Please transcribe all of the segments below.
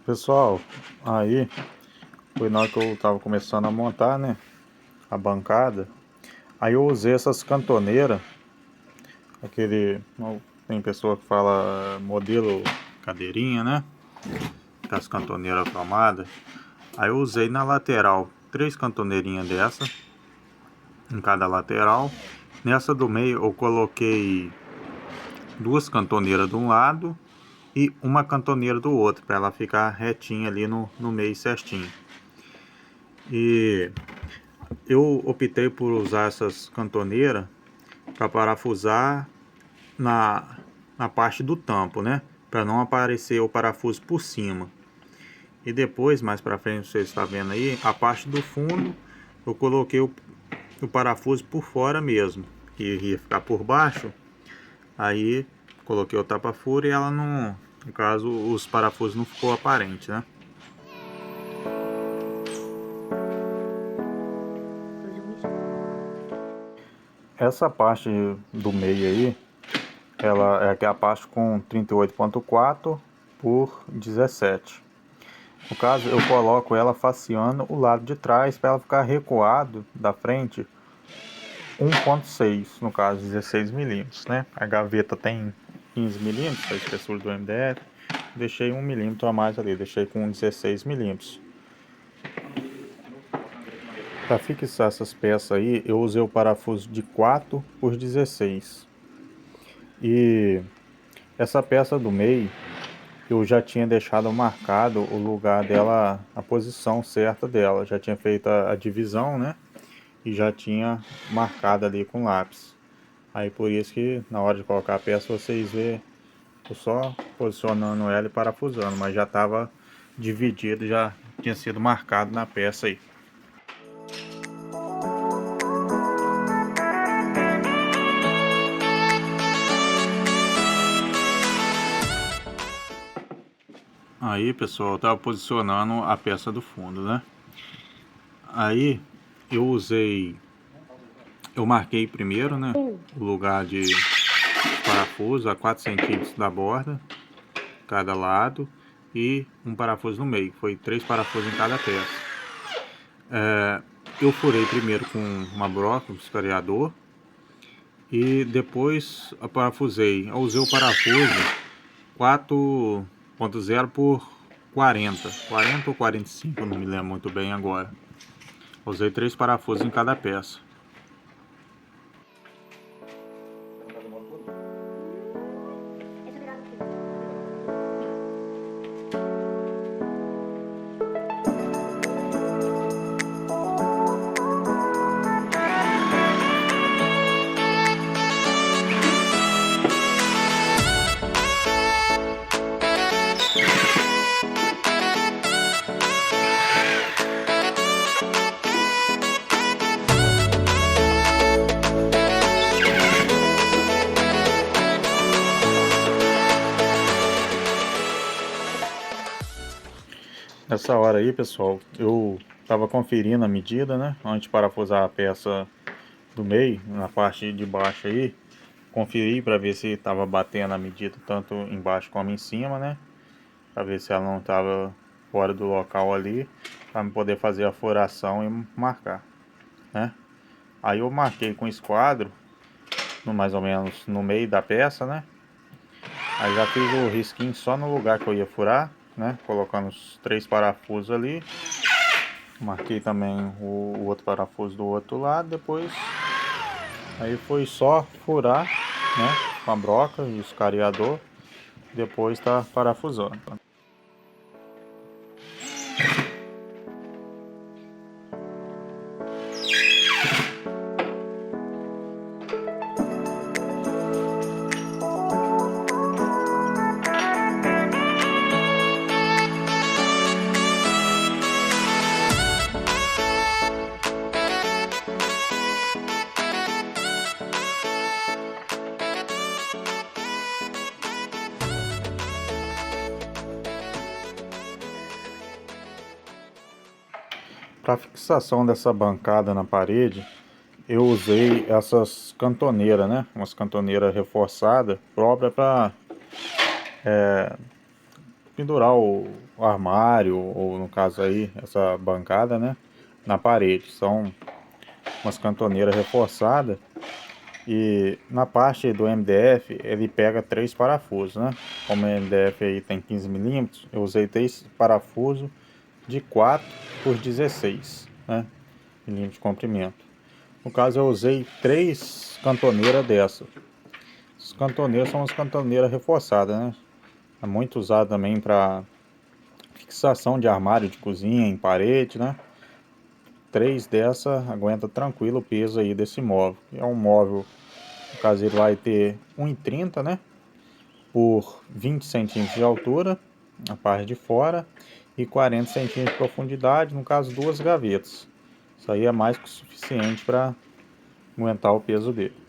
Pessoal, aí foi na hora que eu tava começando a montar, né, a bancada. Aí eu usei essas cantoneiras, tem pessoa que fala modelo cadeirinha, né, com as cantoneiras cromadas. Aí eu usei na lateral 3 cantoneirinhas dessa, em cada lateral. Nessa do meio eu coloquei 2 cantoneiras de um lado e uma cantoneira do outro, para ela ficar retinha ali no meio certinho. E eu optei por usar essas cantoneiras para parafusar na parte do tampo, né? Para não aparecer o parafuso por cima. E depois, mais para frente, você está vendo aí, a parte do fundo eu coloquei o parafuso por fora mesmo, que ia ficar por baixo. Aí coloquei o tapa-furo e ela não, no caso, os parafusos não ficou aparente, né? Essa parte do meio aí, ela é a parte com 38,4 por 17. No caso, eu coloco ela faceando o lado de trás para ela ficar recuado da frente 1,6, no caso 16 milímetros, né? A gaveta tem 15 milímetros, a espessura do MDF. Deixei 1 milímetro a mais ali, deixei com 16 milímetros. Para fixar essas peças aí, eu usei o parafuso de 4 por 16. E essa peça do meio, eu já tinha deixado marcado o lugar dela, a posição certa dela. Já tinha feito a divisão, né? E já tinha marcado ali com lápis. Aí por isso que na hora de colocar a peça vocês vê eu só posicionando ela e parafusando, mas já estava dividido, já tinha sido marcado na peça aí. Aí pessoal, eu estava posicionando a peça do fundo, né? Aí eu marquei primeiro, né, o lugar de parafuso a 4 centímetros da borda, cada lado, e um parafuso no meio. Foi 3 parafusos em cada peça. Eu furei primeiro com uma broca, um escoriador, e depois eu parafusei. Eu usei o parafuso 4,0 por 40 ou 45, não me lembro muito bem agora. Usei 3 parafusos em cada peça. Nessa hora aí, pessoal, eu estava conferindo a medida, né? Antes de parafusar a peça do meio, na parte de baixo aí, conferi para ver se estava batendo a medida tanto embaixo como em cima, né? Para ver se ela não estava fora do local ali, para poder fazer a furação e marcar, né? Aí eu marquei com esquadro, mais ou menos no meio da peça, né? Aí já fiz o risquinho só no lugar que eu ia furar, né? Colocando os 3 parafusos ali. Marquei também o outro parafuso do outro lado. Depois aí foi só furar, né? Com a broca e o escariador. Depois tá parafusando. Para fixação dessa bancada na parede, eu usei essas cantoneiras, né? Umas cantoneiras reforçadas, própria para pendurar o armário, ou no caso aí, essa bancada, né, na parede. São umas cantoneiras reforçadas. E na parte do MDF ele pega 3 parafusos, né? Como o MDF aí tem 15 mm, eu usei 3 parafusos de 4 por 16, né, milímetros de comprimento. No caso eu usei 3 cantoneiras dessa. As cantoneiras são as cantoneiras reforçadas, né? É muito usado também para fixação de armário de cozinha em parede, né? 3 dessa aguenta tranquilo o peso aí desse móvel. É um móvel, no caso ele vai ter 1,30, né, por 20 centímetros de altura, a parte de fora, e 40 centímetros de profundidade, no caso 2 gavetas. Isso aí é mais que o suficiente para aguentar o peso dele.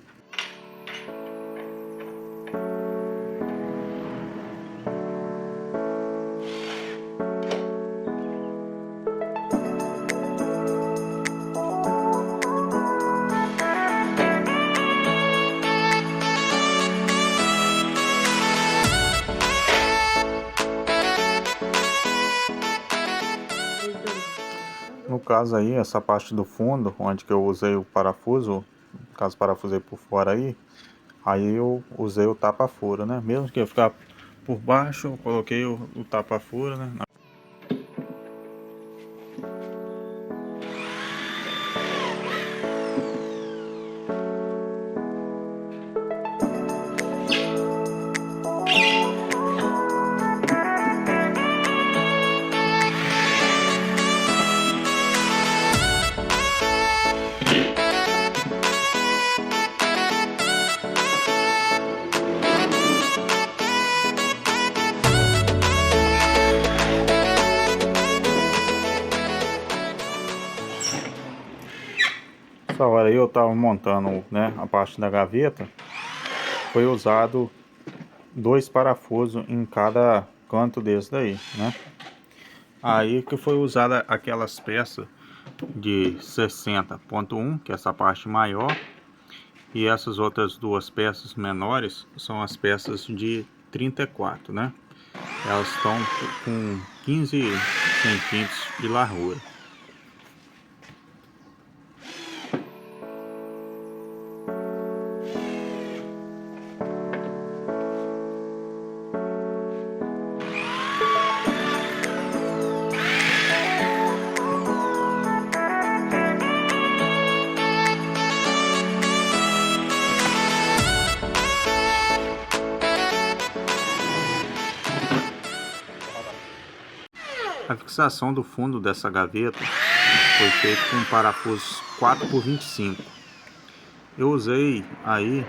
No caso aí, essa parte do fundo, onde que eu usei o parafuso, no caso parafusei por fora aí eu usei o tapa-furo, né? Mesmo que eu ficar por baixo, eu coloquei o tapa-furo, né? Essa hora aí eu tava montando, né, a parte da gaveta. Foi usado 2 parafusos em cada canto desse daí, né? Aí que foi usada aquelas peças de 60.1, que é essa parte maior, e essas outras 2 peças menores são as peças de 34, né? Elas estão com 15 centímetros de largura. A fixação do fundo dessa gaveta foi feita com parafusos 4 por 25. Eu usei aí,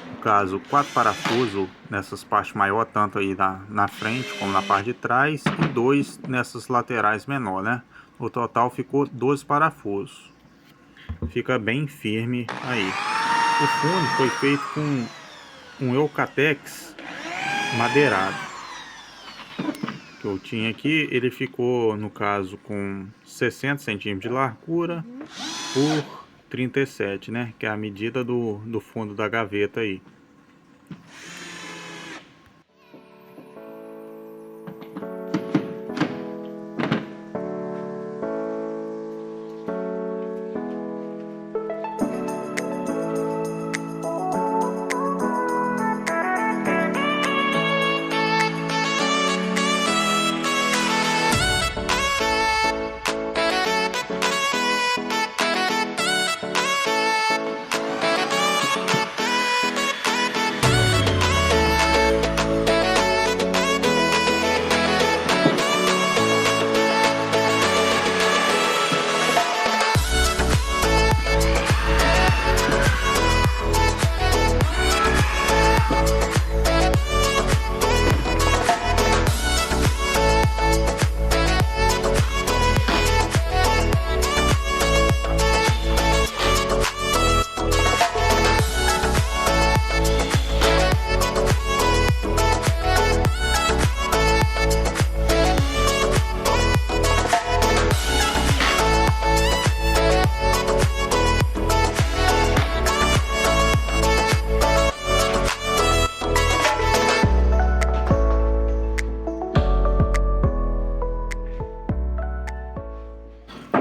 no caso, 4 parafusos nessas partes maiores, tanto aí na frente como na parte de trás, e 2 nessas laterais menor, né? O total ficou 12 parafusos. Fica bem firme aí. O fundo foi feito com um Eucatex madeirado que eu tinha aqui. Ele ficou, no caso, com 60 centímetros de largura por 37, né? Que é a medida do fundo da gaveta aí.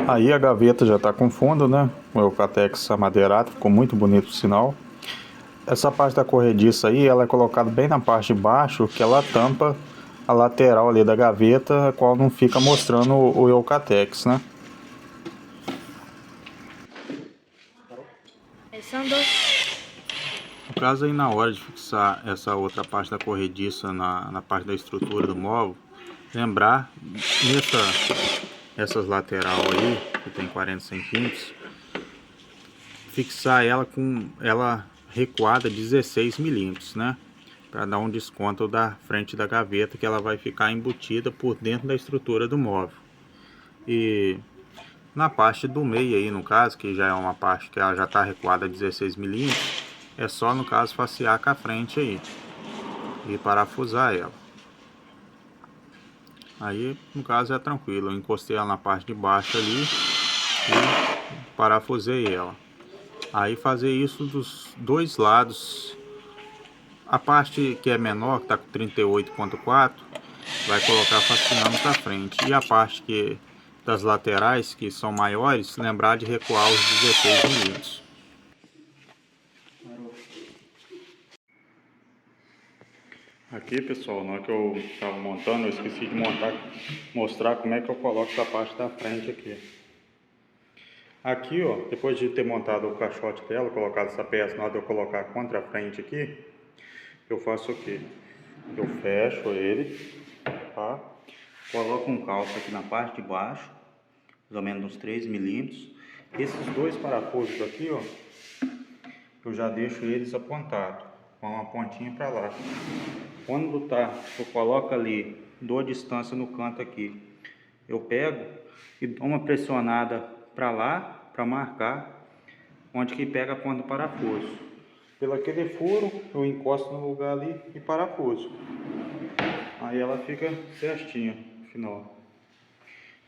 Aí a gaveta já está com fundo, né? O Eucatex amadeirado, ficou muito bonito o sinal. Essa parte da corrediça aí, ela é colocada bem na parte de baixo, que ela tampa a lateral ali da gaveta, a qual não fica mostrando o Eucatex, né? No caso aí, na hora de fixar essa outra parte da corrediça na parte da estrutura do móvel, lembrar essas lateral aí, que tem 40 centímetros, fixar ela com ela recuada 16 milímetros, né? Para dar um desconto da frente da gaveta, que ela vai ficar embutida por dentro da estrutura do móvel. E na parte do meio aí, no caso, que já é uma parte que ela já está recuada 16 milímetros, é só no caso facear com a frente aí e parafusar ela. Aí no caso é tranquilo, eu encostei ela na parte de baixo ali e parafusei ela. Aí fazer isso dos dois lados. A parte que é menor, que está com 38,4, vai colocar facinando para frente. E a parte que das laterais, que são maiores, lembrar de recuar os 16 milímetros. Aqui, pessoal, na hora que eu estava montando, eu esqueci de mostrar como é que eu coloco essa parte da frente aqui. Aqui, ó, depois de ter montado o caixote dela, colocado essa peça, na hora de eu colocar contra a frente aqui, eu faço o quê? Eu fecho ele, tá? Coloco um calço aqui na parte de baixo, mais ou menos uns 3 milímetros. Esses dois parafusos aqui, ó, eu já deixo eles apontados, com uma pontinha para lá. Quando eu coloco ali, dou a distância no canto aqui, eu pego e dou uma pressionada para lá, para marcar onde que pega a ponta do parafuso. Pelo aquele furo, eu encosto no lugar ali e parafuso. Aí ela fica certinha no final.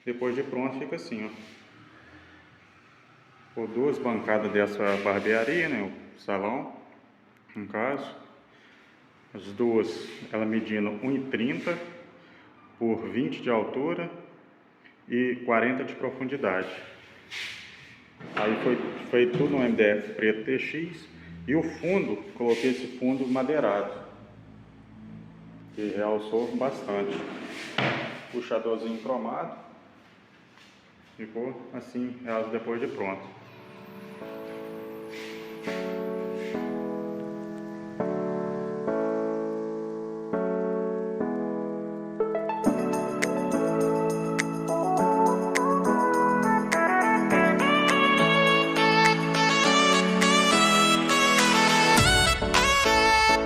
Depois de pronto fica assim, ó. Por duas bancadas dessa barbearia, né, o salão, no caso. As duas, ela medindo 1,30 por 20 de altura e 40 de profundidade. Aí foi feito tudo no MDF preto TX. E o fundo, coloquei esse fundo madeirado, que realçou bastante. Puxadorzinho cromado. Ficou assim, depois de pronto.